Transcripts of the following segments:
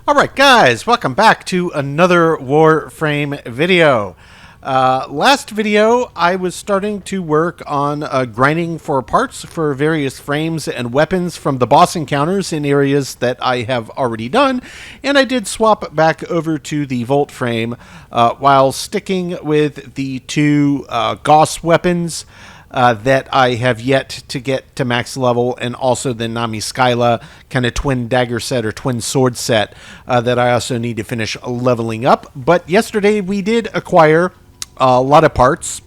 Alright guys, welcome back to another Warframe video. Last video I was starting to work on grinding for parts for various frames and weapons from the boss encounters in areas that I have already done, and I did swap back over to the Volt frame while sticking with the two Gauss weapons that I have yet to get to max level, and also the Nami Skyla kind of twin dagger set or twin sword set that I also need to finish leveling up. But yesterday we did acquire a lot of parts,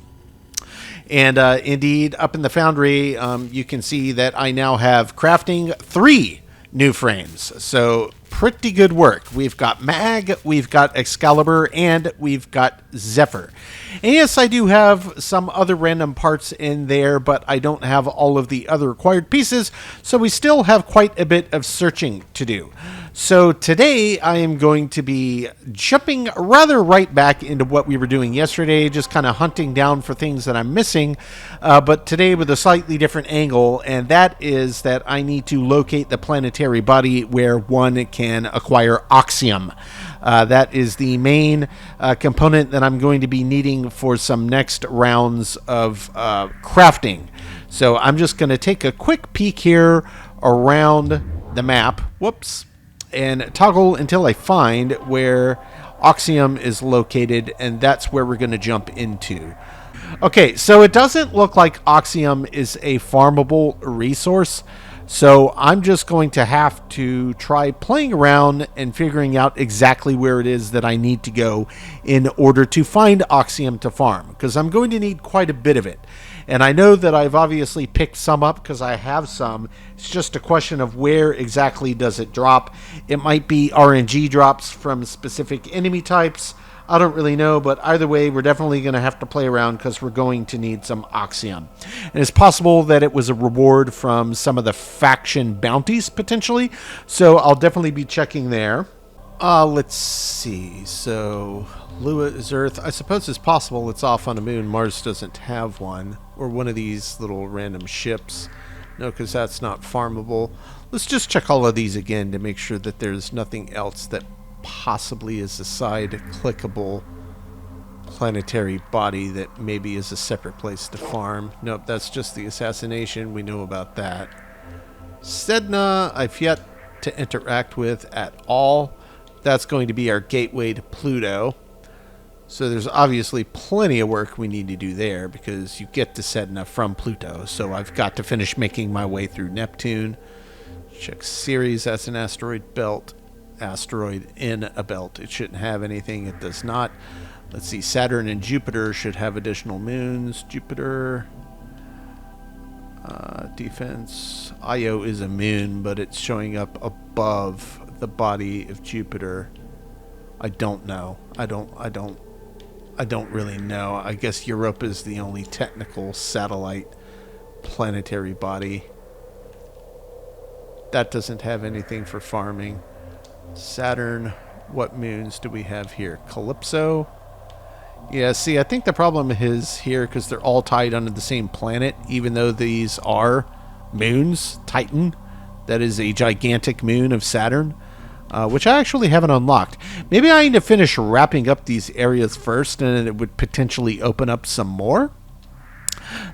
and indeed up in the foundry you can see that I now have crafting 3 new frames. So pretty good work. We've got Mag, we've got Excalibur, and we've got Zephyr. And yes, I do have some other random parts in there, but I don't have all of the other required pieces, so we still have quite a bit of searching to do. So today I am going to be jumping rather right back into what we were doing yesterday, just kind of hunting down for things that I'm missing, but today with a slightly different angle, and that is that I need to locate the planetary body where one can acquire Oxium. That is the main component that I'm going to be needing for some next rounds of crafting. So I'm just going to take a quick peek here around the map. Whoops. And toggle until I find where Oxium is located, and that's where we're going to jump into. Okay, so it doesn't look like Oxium is a farmable resource, so I'm just going to have to try playing around and figuring out exactly where it is that I need to go in order to find Oxium to farm, because I'm going to need quite a bit of it. And I know that I've obviously picked some up because I have some. It's just a question of where exactly does it drop. It might be RNG drops from specific enemy types. I don't really know, but either way, we're definitely going to have to play around because we're going to need some Oxium. And it's possible that it was a reward from some of the faction bounties, potentially. So I'll definitely be checking there. Let's see. So Lua is Earth. I suppose it's possible it's off on the moon. Mars doesn't have one. Or one of these little random ships. No, because that's not farmable. Let's just check all of these again to make sure that there's nothing else that possibly is a side clickable planetary body that maybe is a separate place to farm. Nope, that's just the assassination. We know about that. Sedna, I've yet to interact with at all. That's going to be our gateway to Pluto. So there's obviously plenty of work we need to do there because you get to Sedna from Pluto. So I've got to finish making my way through Neptune. Check Ceres, that's an asteroid belt. Asteroid in a belt. It shouldn't have anything. It does not. Let's see. Saturn and Jupiter should have additional moons. Jupiter. Defense. Io is a moon, but it's showing up above the body of Jupiter. I don't know. I don't really know. I guess Europa is the only technical satellite planetary body. That doesn't have anything for farming. Saturn, what moons do we have here? Calypso. Yeah, see, I think the problem is here because they're all tied onto the same planet, even though these are moons. Titan, that is a gigantic moon of Saturn, which I actually haven't unlocked. Maybe I need to finish wrapping up these areas first, and it would potentially open up some more.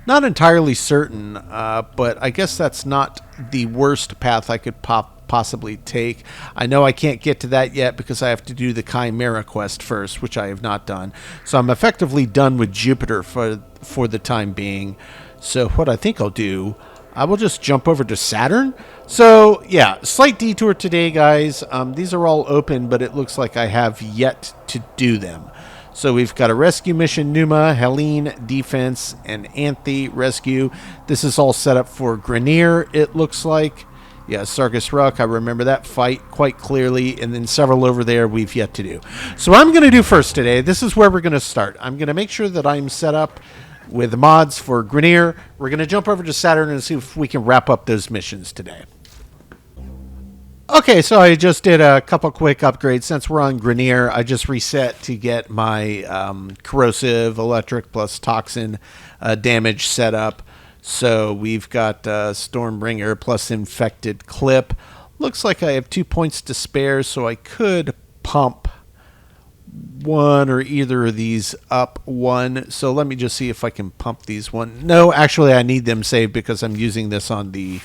Not entirely certain, but I guess that's not the worst path I could possibly take. I know I can't get to that yet because I have to do the Chimera quest first, which I have not done. So I'm effectively done with Jupiter for the time being. So what I think I'll do, I will just jump over to Saturn. So yeah, slight detour today, guys. These are all open, but it looks like I have yet to do them. So we've got a rescue mission, Numa, Helene, defense, and Anthe, rescue. This is all set up for Grenier, it looks like. Yeah, Sargus Rock, I remember that fight quite clearly, and then several over there we've yet to do. So what I'm going to do first today, this is where we're going to start. I'm going to make sure that I'm set up with mods for Grenier. We're going to jump over to Saturn and see if we can wrap up those missions today. Okay, so I just did a couple quick upgrades. Since we're on Grenier, I just reset to get my corrosive, electric, plus toxin damage set up. So we've got Stormbringer plus infected clip. Looks like I have 2 points to spare, so I could pump one or either of these up one. So let me just see if I can pump these one. No, actually I need them saved because I'm using this on the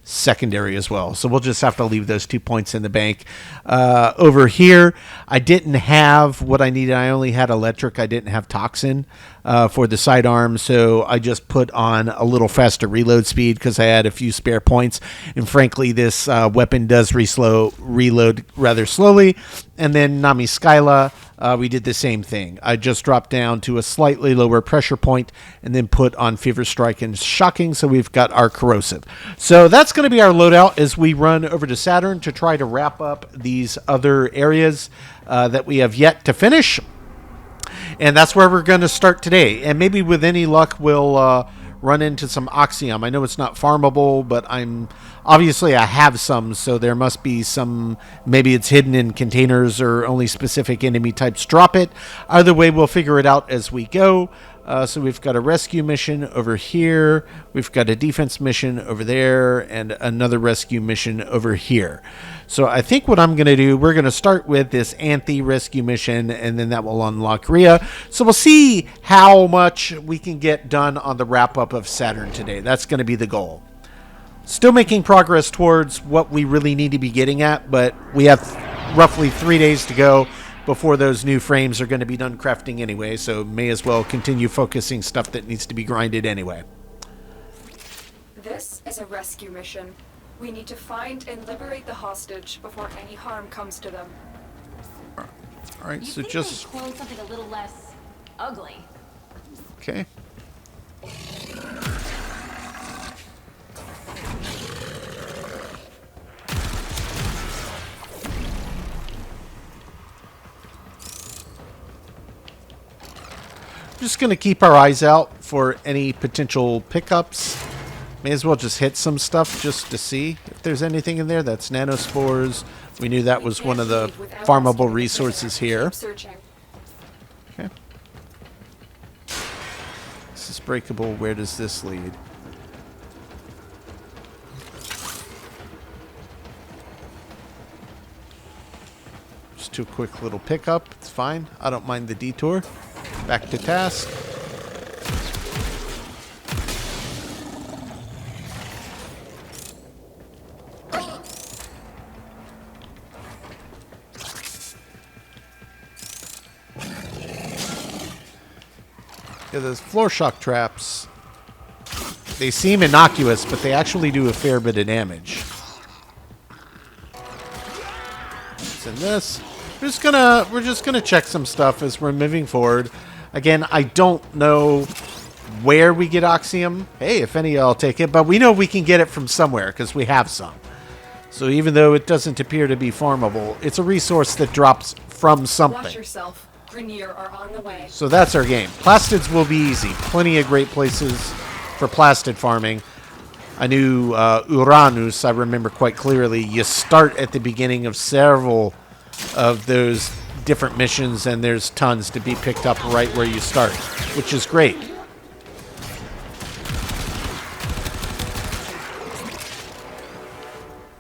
secondary as well. So we'll just have to leave those 2 points in the bank. Over here, I didn't have what I needed. I only had electric. I didn't have toxin for the sidearm. So I just put on a little faster reload speed because I had a few spare points. And frankly, this weapon does reload rather slowly. And then Nami Skyla, we did the same thing. I just dropped down to a slightly lower pressure point and then put on Fever Strike and Shocking, so we've got our Corrosive. So that's going to be our loadout as we run over to Saturn to try to wrap up these other areas that we have yet to finish. And that's where we're going to start today. And maybe with any luck, we'll run into some Oxium. I know it's not farmable, but obviously I have some, so there must be some. Maybe it's hidden in containers or only specific enemy types drop it. Either way, we'll figure it out as we go. So we've got a rescue mission over here. We've got a defense mission over there and another rescue mission over here. So I think what I'm going to do, we're going to start with this Anthe rescue mission, and then that will unlock Rhea. So we'll see how much we can get done on the wrap-up of Saturn today. That's going to be the goal. Still making progress towards what we really need to be getting at, but we have roughly 3 days to go before those new frames are going to be done crafting anyway, so may as well continue focusing stuff that needs to be grinded anyway. This is a rescue mission. We need to find and liberate the hostage before any harm comes to them. All right, you so think just clone something a little less ugly. okay. Just going to keep our eyes out for any potential pickups. May as well just hit some stuff just to see if there's anything in there. That's nanospores. We knew that was one of the farmable resources here. Okay. This is breakable. Where does this lead? Just two quick little pickup. It's fine. I don't mind the detour. Back to task. Yeah, those floor shock traps, they seem innocuous, but they actually do a fair bit of damage. What's in this? We're just gonna check some stuff as we're moving forward. Again, I don't know where we get Oxium. Hey, if any, I'll take it. But we know we can get it from somewhere because we have some. So even though it doesn't appear to be farmable, it's a resource that drops from something. Watch yourself. Grenier are on the way. So that's our game. Plastids will be easy. Plenty of great places for plastid farming. I knew Uranus, I remember quite clearly. You start at the beginning of several of those different missions, and there's tons to be picked up right where you start, which is great.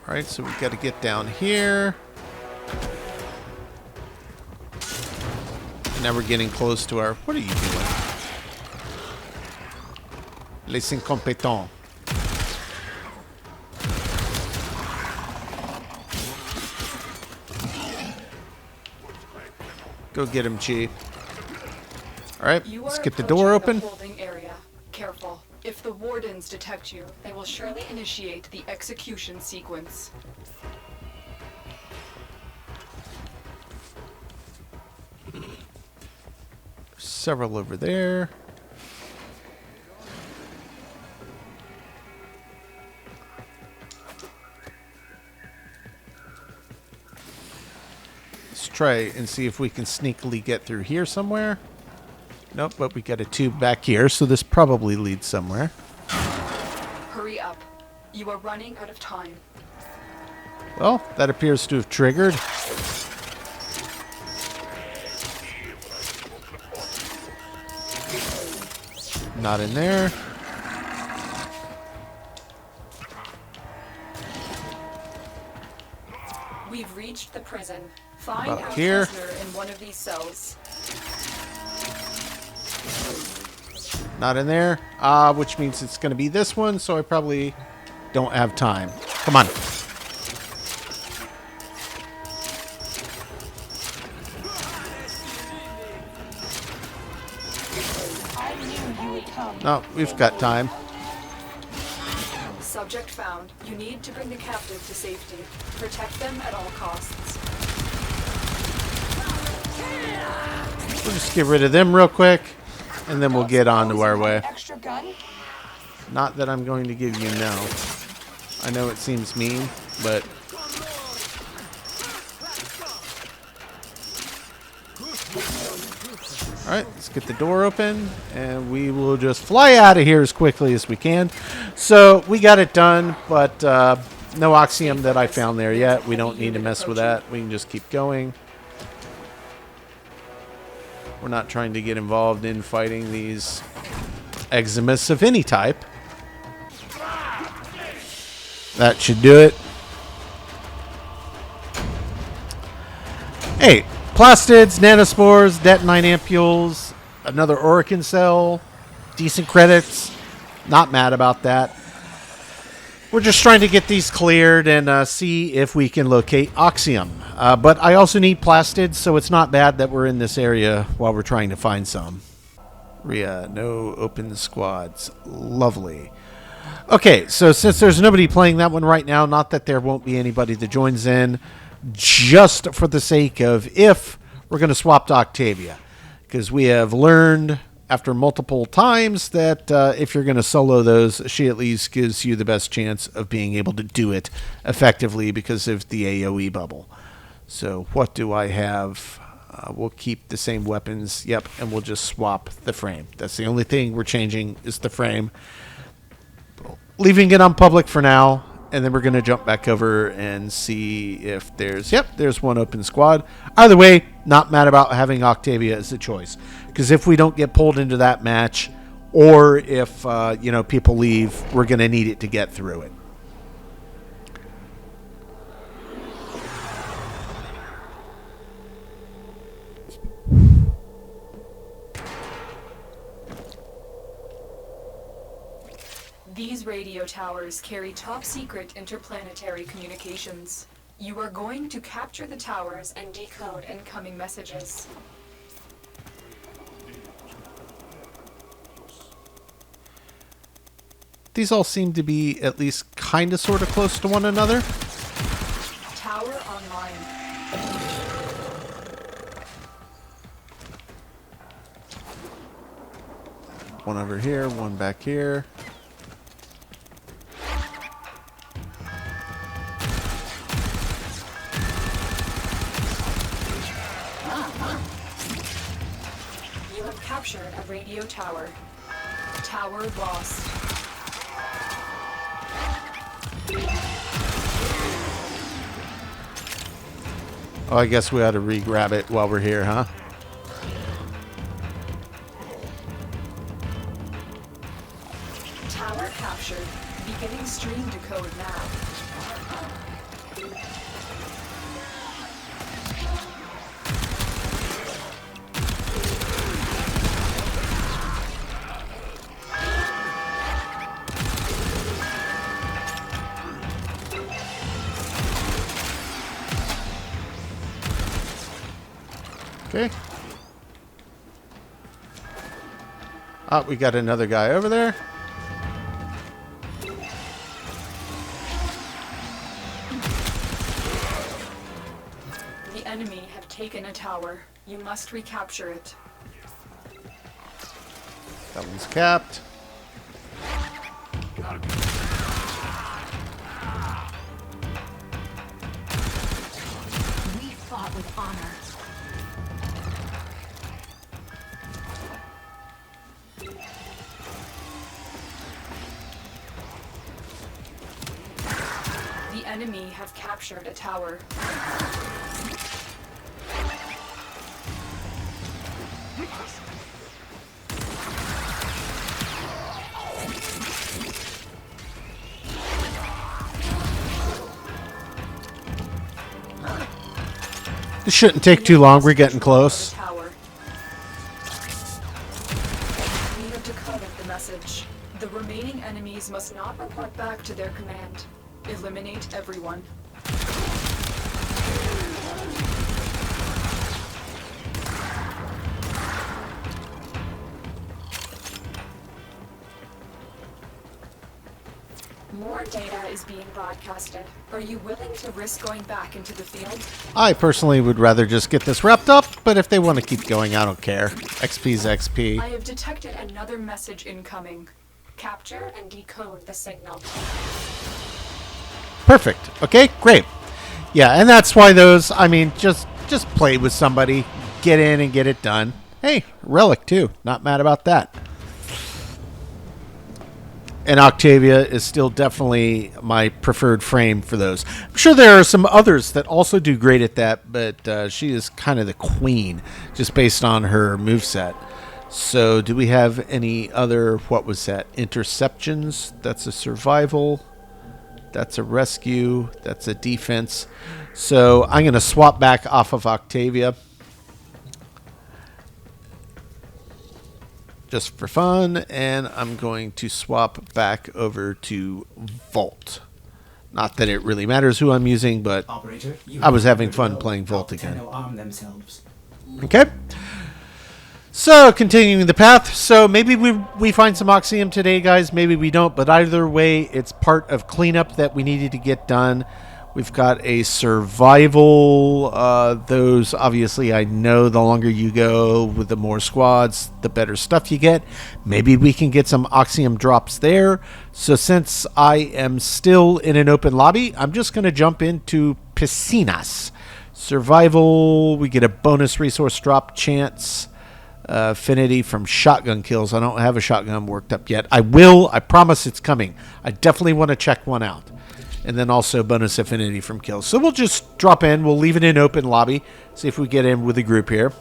All right, so we've got to get down here. And now we're getting close to our... What are you doing? Les incompétents. Go get him, Chi. All right, let's get the door open. Holding area. Careful. If the wardens detect you, they will surely initiate the execution sequence. Several over there. Let's try and see if we can sneakily get through here somewhere. Nope, but we got a tube back here, so this probably leads somewhere. Hurry up. You are running out of time. Well, that appears to have triggered. Not in there. prison. Find About our here. prisoner in one of these cells. Not in there. Which means it's going to be this one, so I probably don't have time. Come on. No, we've got time. Subject found. You need to bring the captive to safety. Protect them at all costs. We'll just get rid of them real quick, and then we'll get on to our way. Extra gun? Not that I'm going to give you no. I know it seems mean, but... Alright, let's get the door open, and we will just fly out of here as quickly as we can. So, we got it done, but no Oxium that I found there yet. We don't need to mess with that. We can just keep going. We're not trying to get involved in fighting these Eximus of any type. That should do it. Hey, plastids, nanospores, detonite ampules, another Orican cell, decent credits. Not mad about that. We're just trying to get these cleared and see if we can locate Oxium. But I also need plastids, so it's not bad that we're in this area while we're trying to find some. Rhea, no open squads. Lovely. Okay, so since there's nobody playing that one right now, not that there won't be anybody that joins in, just for the sake of if we're going to swap to Octavia. Because we have learned after multiple times that if you're going to solo those, she at least gives you the best chance of being able to do it effectively because of the AoE bubble. So what do I have? We'll keep the same weapons. Yep, and we'll just swap the frame. That's the only thing we're changing is the frame. Leaving it on public for now, and then we're going to jump back over and see if there's... Yep, there's one open squad. Either way, not mad about having Octavia as a choice. Because if we don't get pulled into that match, or if, people leave, we're going to need it to get through it. These radio towers carry top-secret interplanetary communications. You are going to capture the towers and decode incoming messages. These all seem to be at least kind of sort of close to one another. Tower online. One over here, one back here. You have captured a radio tower. Tower lost. Oh, I guess we ought to re-grab it while we're here, huh? Tower captured. Beginning stream decode now. Okay. Oh, we got another guy over there. The enemy have taken a tower. You must recapture it. That one's capped. We fought with honor. The enemy have captured a tower. This shouldn't take too long. We're getting close. We have decoded the message. The remaining enemies must not report back to their command. Eliminate everyone. More data is being broadcasted. Are you willing to risk going back into the field? I personally would rather just get this wrapped up, but if they want to keep going, I don't care. XP's XP. I have detected another message incoming. Capture and decode the signal. Perfect. Okay, great. Yeah, and that's why those, I mean, just play with somebody, get in and get it done. Hey, relic too. Not mad about that. And Octavia is still definitely my preferred frame for those. I'm sure there are some others that also do great at that, but she is kind of the queen, just based on her moveset. So do we have any other, what was that? Interceptions? That's a survival. That's a rescue. That's a defense. So I'm going to swap back off of Octavia. Just for fun, and I'm going to swap back over to Volt. Not that it really matters who I'm using, but Operator, I was having fun playing Volt again. Arm themselves. Okay. So, continuing the path. So, maybe we find some Oxium today, guys. Maybe we don't, but either way, it's part of cleanup that we needed to get done. We've got a survival. Those, obviously, I know the longer you go with the more squads, the better stuff you get. Maybe we can get some Oxium drops there. So since I am still in an open lobby, I'm just going to jump into Piscinas. Survival, we get a bonus resource drop chance. Affinity from shotgun kills. I don't have a shotgun worked up yet. I will. I promise it's coming. I definitely want to check one out. And then also bonus affinity from kills. So we'll just drop in. We'll leave it in open lobby. See if we get in with a group here.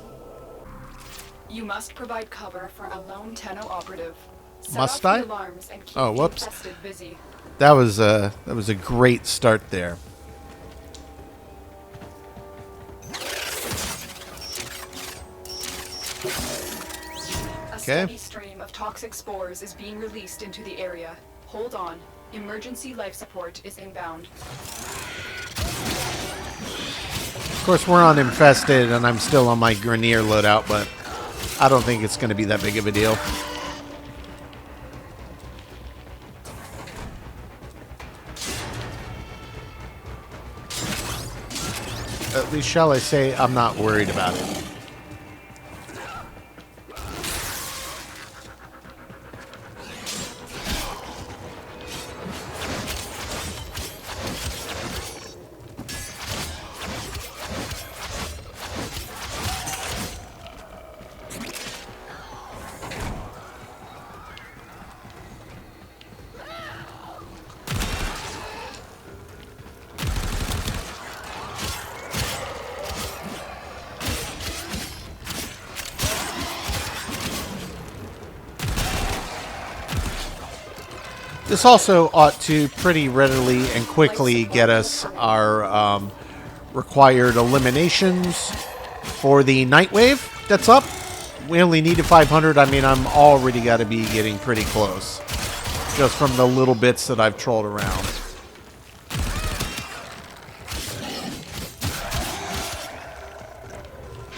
You must provide cover for a lone Tenno operative. Set Must off the I? alarms and keep Oh, the whoops. infested busy. That was a great start there. A steady stream of toxic spores is being released into the area. Hold on. Emergency life support is inbound. Of course, we're on infested, and I'm still on my Grenier loadout, but I don't think it's going to be that big of a deal. At least, shall I say, I'm not worried about it. This also ought to pretty readily and quickly get us our required eliminations for the night wave that's up. We only needed 500. I mean, I'm already got to be getting pretty close just from the little bits that I've trolled around.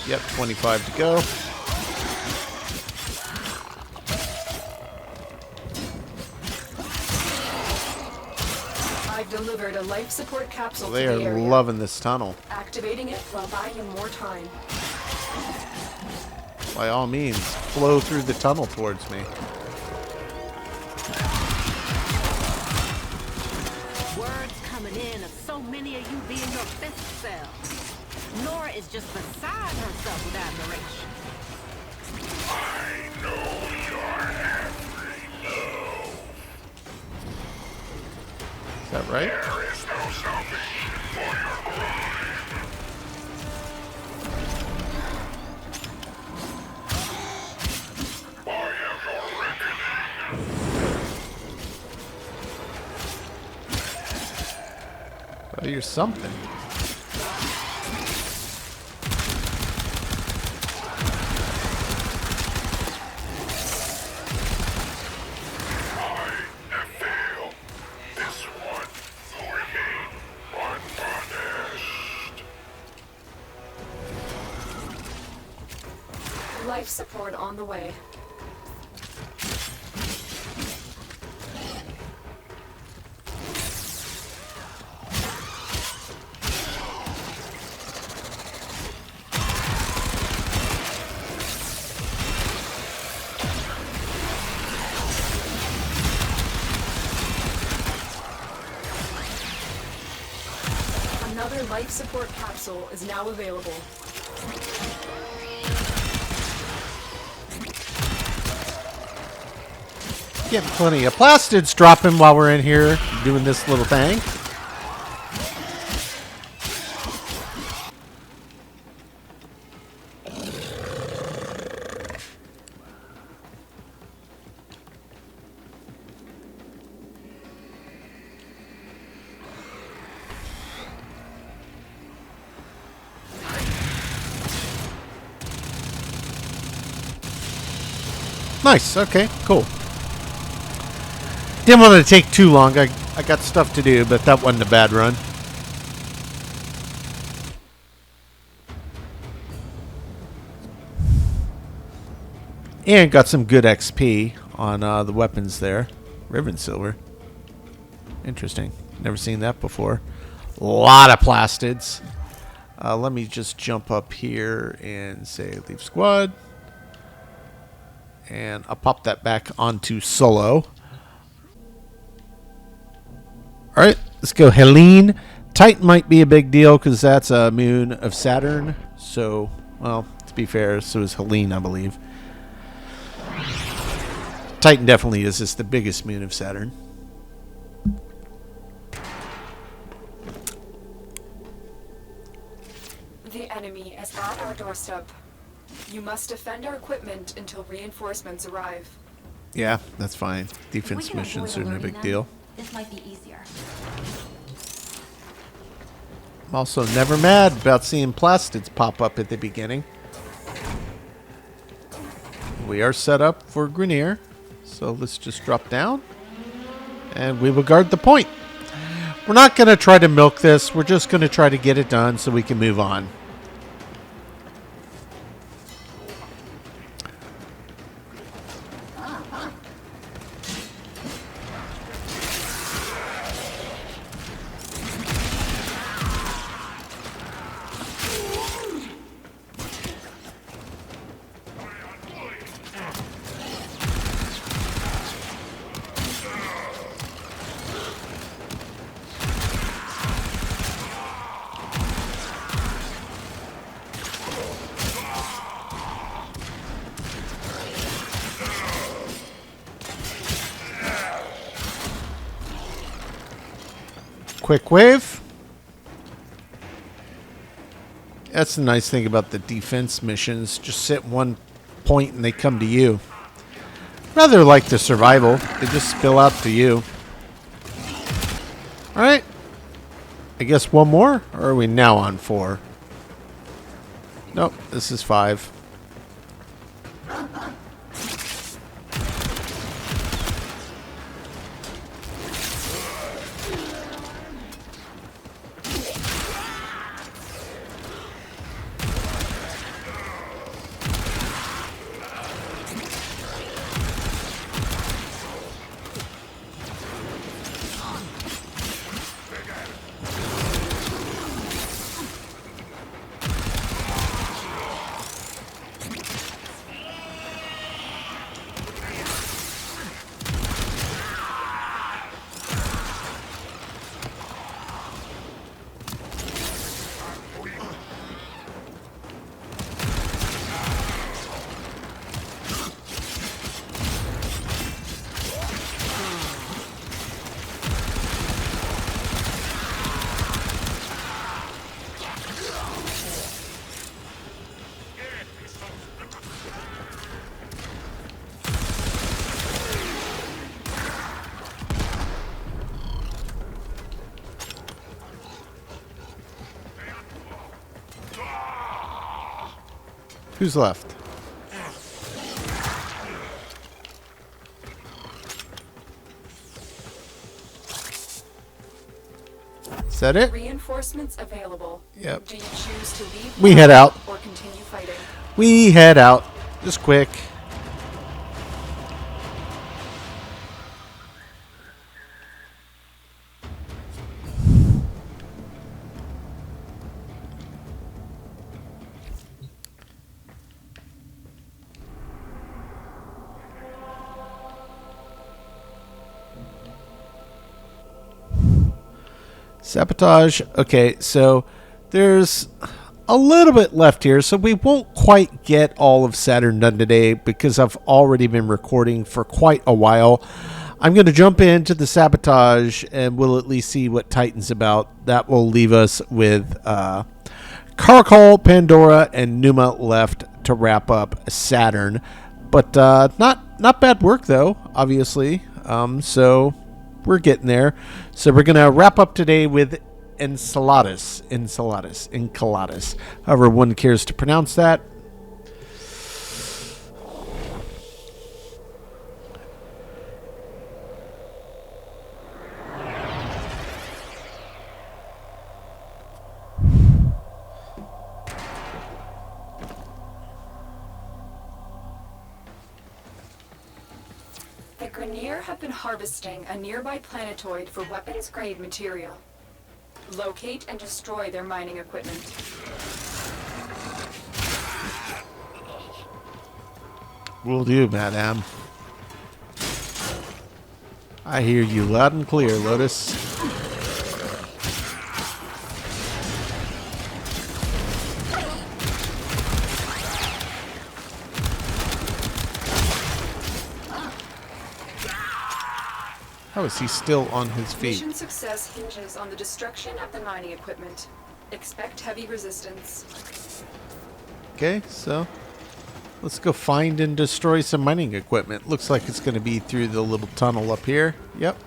Yep, 25 to go. I've delivered a life support capsule They to are the area. loving this tunnel. Activating it will buy you more time. By all means, flow through the tunnel towards me. Words coming in of so many of you being your best selves. Nora is just beside herself with admiration. I know your every move. Is that right? There is no salvation for your grind. I am your reckoning. Oh, you're something. Life support on the way. Another life support capsule is now available. Getting plenty of plastids dropping while we're in here doing this little thing. Nice. Okay, cool. Didn't want to take too long. I got stuff to do, but that wasn't a bad run. And got some good XP on the weapons there. Ribbon silver. Interesting. Never seen that before. A lot of plastids. Let me just jump up here and say leave squad. And I'll pop that back onto solo. Alright, let's go Helene. Titan might be a big deal because that's a moon of Saturn. So, well, to be fair, so is Helene, I believe. Titan definitely is just the biggest moon of Saturn. The enemy is at our doorstep. You must defend our equipment until reinforcements arrive. Yeah, that's fine. Defense missions are no big deal. This might be easier. I'm also never mad about seeing plastids pop up at the beginning. We are set up for Grenier, so let's just drop down and we will guard the point. We're not going to try to milk this. We're just going to try to get it done so we can move on. Quick wave. That's the nice thing about the defense missions. Just sit one point and they come to you. Rather like the survival. They just spill out to you. Alright. I guess one more? Or are we now on 4? Nope, this is 5. Who's left? Is that it? Reinforcements available. Yep. Do you choose to leave We head out. or continue fighting? We head out. Just quick. Sabotage. Okay, so there's a little bit left here, so we won't quite get all of Saturn done today because I've already been recording for quite a while. I'm going to jump into the sabotage and we'll at least see what Titan's about. That will leave us with Caracol, Pandora, and Numa left to wrap up Saturn. But not bad work, though, obviously. So we're getting there. So we're going to wrap up today with Enceladus, however one cares to pronounce that. The Grenier have been harvesting a nearby planetoid for weapons-grade material. Locate and destroy their mining equipment. Will do, madame. I hear you loud and clear, Lotus. How is he still on his feet? Mission success hinges on the destruction of the mining equipment. Expect heavy resistance. Okay, so let's go find and destroy some mining equipment. Looks like it's going to be through the little tunnel up here. Yep.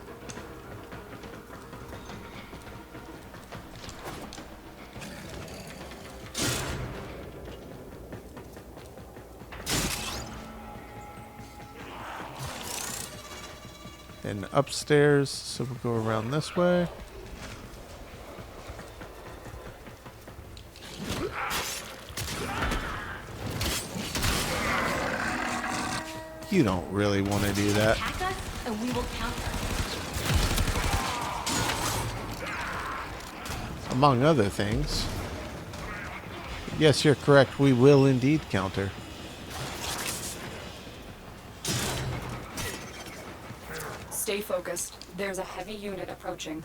And upstairs, so we'll go around this way. You don't really want to do that. Attack us, and we will counter. Among other things. Yes, you're correct. We will indeed counter. Stay focused. There's a heavy unit approaching.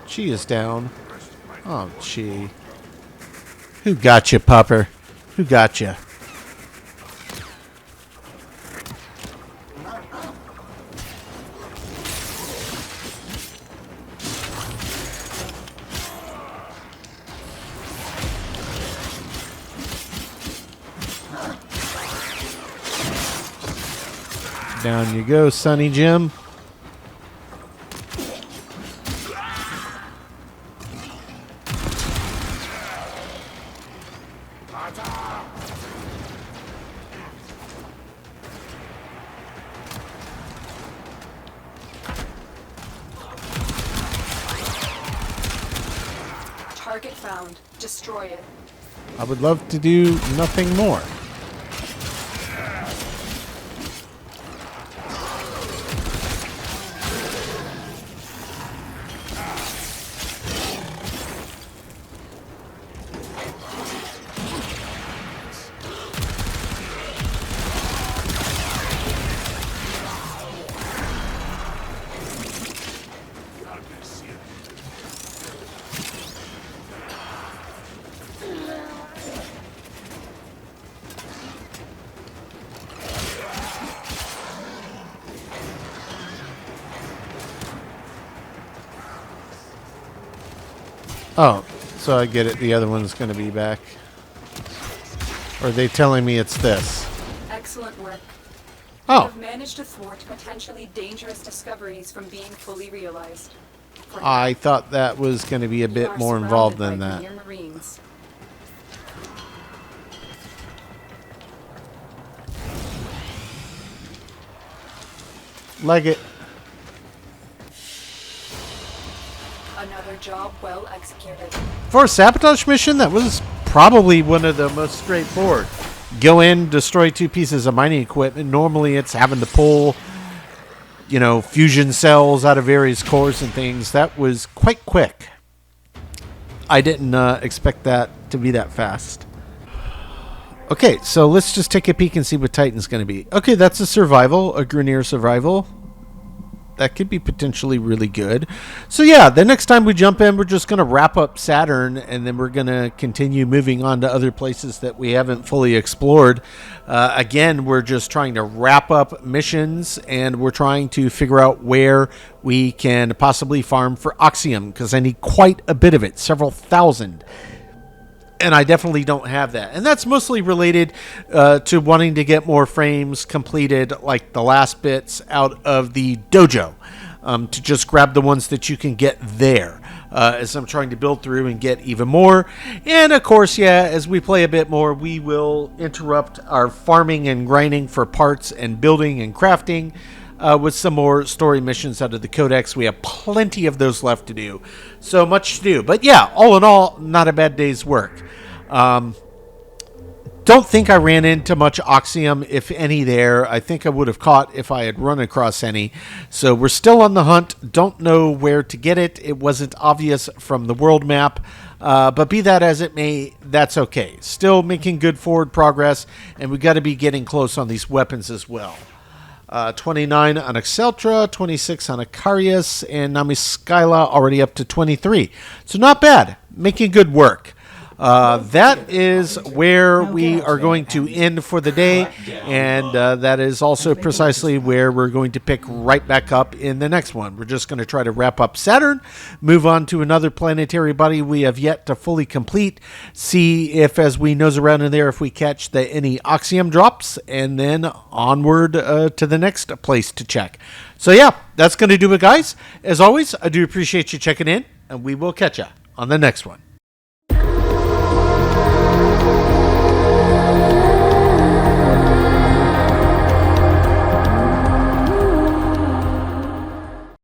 Chi is down. Oh, Chi. Who got you, pupper? Who got you? Down you go, Sonny Jim. Target found. Destroy it. I would love to do nothing more. Oh, so I get it. The other one's going to be back. Or are they telling me it's this? Excellent work. You Oh, have managed to thwart potentially dangerous discoveries from being fully realized. For I thought that was going to be a now, you bit are more involved surrounded than by that. Grenier Marines. Like it. Another job well executed. For a sabotage mission, that was probably one of the most straightforward. go in, destroy 2 pieces of mining equipment. Normally it's having to pull, fusion cells out of various cores and things. That was quite quick. I didn't expect that to be that fast. Okay, so let's just take a peek and see what Titan's going to be. Okay, that's a survival, a Grineer survival. That could be potentially really good. So yeah, the next time we jump in, we're just going to wrap up Saturn, and then we're going to continue moving on to other places that we haven't fully explored. Again, we're just trying to wrap up missions, and we're trying to figure out where we can possibly farm for Oxium, because I need quite a bit of it, several thousand. And I definitely don't have that. And that's mostly related to wanting to get more frames completed, like the last bits out of the dojo, to just grab the ones that you can get there, as I'm trying to build through and get even more. And of course, yeah, as we play a bit more, we will interrupt our farming and grinding for parts and building and crafting with some more story missions out of the Codex. We have plenty of those left to do. So much to do. But yeah, all in all, not a bad day's work. Don't think I ran into much Oxium, if any, there. I think I would have caught if I had run across any. So we're still on the hunt. Don't know where to get it. It wasn't obvious from the world map. But be that as it may, that's okay. Still making good forward progress, and we got to be getting close on these weapons as well. 29 on Exceltra, 26 on Icarius, and Namiskyla already up to 23. So not bad. Making good work. That is where we are going to end for the day, and that is also precisely where we're going to pick right back up in the next one. We're just going to try to wrap up Saturn, move on to another planetary body we have yet to fully complete, see if, as we nose around in there, if we catch any Oxium drops, and then onward to the next place to check. So yeah, that's going to do it, guys. As always, I do appreciate you checking in, and we will catch you on the next one.